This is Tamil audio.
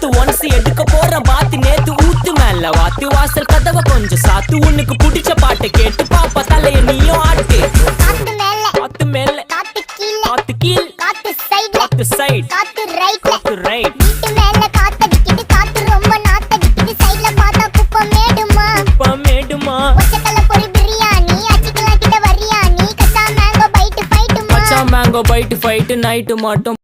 பார்த்து ஒன்ஸ் எடுக்க போறேன் பாத்து நேத்து ஊத்து மேல வாத்து வாசல் கதவை கொஞ்சம் சாத்து உனக்கு பிடிச்ச பாட்டை கேட்டு பாப்பா தலைய நீயும் ஆட்டு காத்து மேல காத்து கீழ் காத்து சைடு காத்து ரைட் வீட்டு மேல காத்தடிக்குது காத்து ரொம்ப நாத்தடிக்குது சைடுல பார்த்தா குப்பமேடுமா ஒச்சக்கல்ல பொரி பிரியாணி அச்சிக்கலாம் கிட்ட வரியாணி கச்சா மேங்கோ பைட் ஃபைட்டுமா மேங்கோ பைட் ஃபைட் நைட்டு மட்டும்